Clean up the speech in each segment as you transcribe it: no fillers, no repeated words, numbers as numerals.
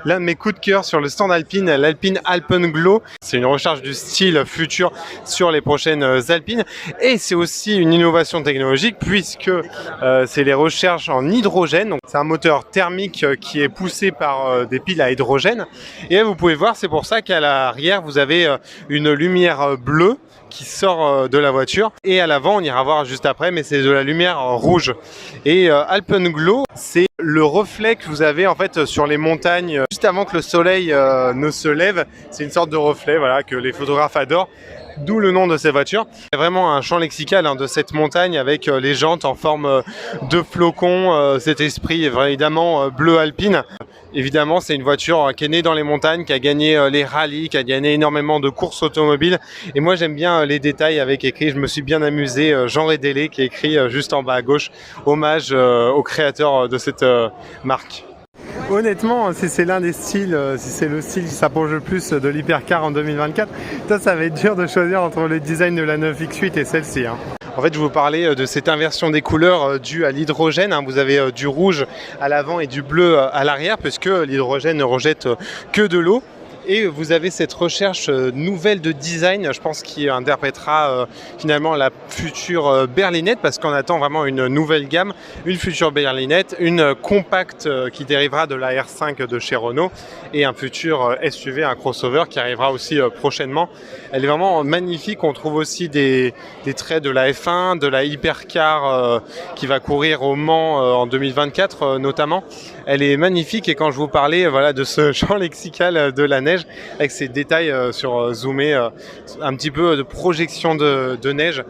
L'un de mes coups de cœur sur le stand Alpine, l'Alpine Alpenglow. C'est une recherche du style futur sur les prochaines Alpines. Et c'est aussi une innovation technologique puisque c'est les recherches en hydrogène. C'est un moteur thermique qui est poussé par des piles à hydrogène. Et là, vous pouvez voir, c'est pour ça qu'à l'arrière, vous avez une lumière bleue qui sort de la voiture, et à l'avant on ira voir juste après, mais c'est de la lumière rouge. Et Alpenglow, c'est le reflet que vous avez en fait sur les montagnes juste avant que le soleil ne se lève. C'est une sorte de reflet, voilà, que les photographes adorent. D'où le nom de ces voitures. C'est vraiment un champ lexical de cette montagne avec les jantes en forme de flocons, cet esprit évidemment bleu alpine. Évidemment, c'est une voiture qui est née dans les montagnes, qui a gagné les rallyes, qui a gagné énormément de courses automobiles. Et moi, j'aime bien les détails avec écrit. Je me suis bien amusé. Jean Rédélé qui est écrit juste en bas à gauche. Hommage au créateur de cette marque. Honnêtement, si c'est l'un des styles, si c'est le style qui s'approche le plus de l'hypercar en 2024, ça va être dur de choisir entre le design de la 9X8 et celle-ci. En fait, je vous parlais de cette inversion des couleurs due à l'hydrogène. Vous avez du rouge à l'avant et du bleu à l'arrière, puisque l'hydrogène ne rejette que de l'eau. Et vous avez cette recherche nouvelle de design, je pense, qui interprétera finalement la future berlinette, parce qu'on attend vraiment une nouvelle gamme, une future berlinette, une compacte qui dérivera de la R5 de chez Renault, et un futur SUV, un crossover qui arrivera aussi prochainement. Elle est vraiment magnifique. On trouve aussi des traits de la F1, de la hypercar qui va courir au Mans en 2024 notamment. Elle est magnifique, et quand je vous parlais voilà, de ce champ lexical de la neige, avec ces détails sur zoomé, un petit peu de projection de neige.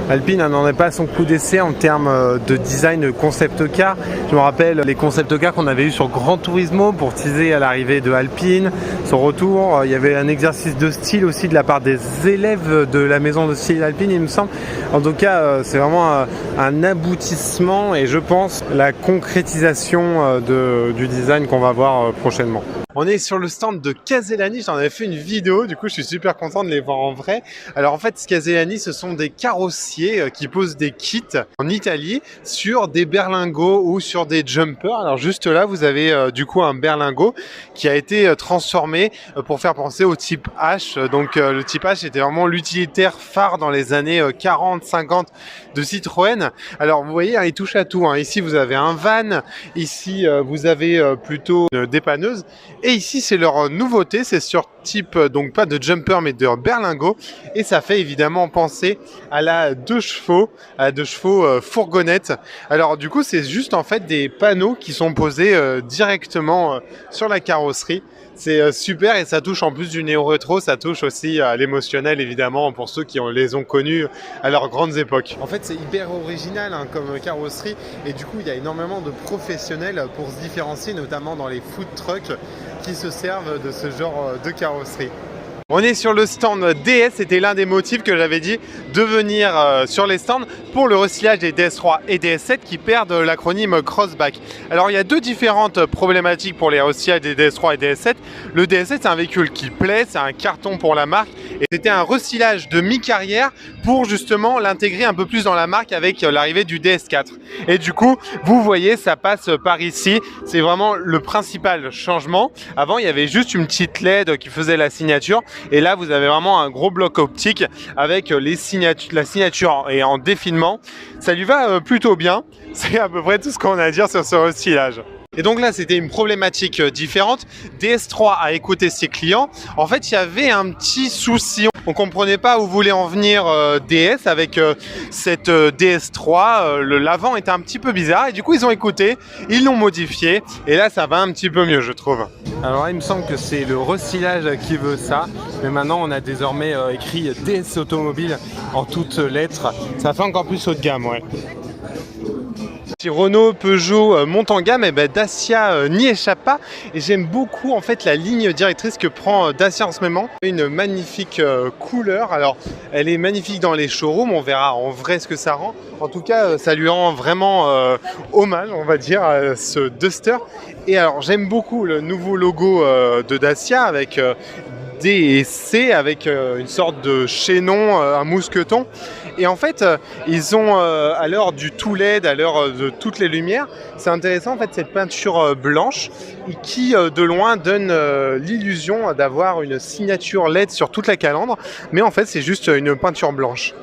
Alpine n'en est pas à son coup d'essai en termes de design concept car. Je me rappelle les concept cars qu'on avait eu sur Gran Turismo pour teaser à l'arrivée de Alpine, son retour. Il y avait un exercice de style aussi de la part des élèves de la maison de style Alpine, il me semble. En tout cas, c'est vraiment un aboutissement, et je pense la concrétisation du design qu'on va voir prochainement. On est sur le stand de Casellani, j'en avais fait une vidéo, du coup je suis super content de les voir en vrai. Alors en fait, Casellani, ce sont des carrossiers qui posent des kits en Italie sur des berlingots ou sur des jumpers. Alors juste là, vous avez du coup un berlingot qui a été transformé pour faire penser au type H. Donc le type H était vraiment l'utilitaire phare dans les années 40-50 de Citroën. Alors vous voyez, il touche à tout. Ici vous avez un van, ici vous avez plutôt une dépanneuse. Et ici, c'est leur nouveauté, c'est sur type, donc pas de jumper, mais de berlingot. Et ça fait évidemment penser à la 2 chevaux, fourgonnette. Alors du coup, c'est juste en fait des panneaux qui sont posés directement sur la carrosserie. C'est super, et ça touche en plus du néo-rétro, ça touche aussi à l'émotionnel évidemment pour ceux qui les ont connus à leurs grandes époques. En fait, c'est hyper original comme carrosserie, et du coup il y a énormément de professionnels pour se différencier, notamment dans les food trucks qui se servent de ce genre de carrosserie. On est sur le stand DS, c'était l'un des motifs que j'avais dit de venir sur les stands pour le recyclage des DS3 et DS7 qui perdent l'acronyme Crossback. Alors il y a deux différentes problématiques pour les recyclages des DS3 et DS7. Le DS7, c'est un véhicule qui plaît, c'est un carton pour la marque, et c'était un recyclage de mi-carrière pour justement l'intégrer un peu plus dans la marque avec l'arrivée du DS4. Et du coup, vous voyez, ça passe par ici, c'est vraiment le principal changement. Avant, il y avait juste une petite LED qui faisait la signature. Et là, vous avez vraiment un gros bloc optique avec la signature et en défilement. Ça lui va plutôt bien. C'est à peu près tout ce qu'on a à dire sur ce recyclage. Et donc là, c'était une problématique différente. DS3 a écouté ses clients. En fait, il y avait un petit souci. On ne comprenait pas où voulait en venir DS avec cette DS3. L'avant était un petit peu bizarre, et du coup, ils ont écouté, ils l'ont modifié. Et là, ça va un petit peu mieux, je trouve. Alors là, il me semble que c'est le recyclage qui veut ça. Mais maintenant, on a désormais écrit DS Automobile en toutes lettres. Ça fait encore plus haut de gamme, ouais. Si Renault, Peugeot montent en gamme, et Dacia n'y échappe pas. Et j'aime beaucoup en fait la ligne directrice que prend Dacia en ce moment. Une magnifique couleur. Alors, elle est magnifique dans les showrooms. On verra en vrai ce que ça rend. En tout cas, ça lui rend vraiment hommage, on va dire, à ce Duster. Et alors, j'aime beaucoup le nouveau logo de Dacia avec D et C, avec une sorte de chaînon, un mousqueton. Et en fait, ils ont, à l'heure du tout LED, à l'heure de toutes les lumières, c'est intéressant en fait cette peinture blanche qui de loin donne l'illusion d'avoir une signature LED sur toute la calandre, mais en fait c'est juste une peinture blanche.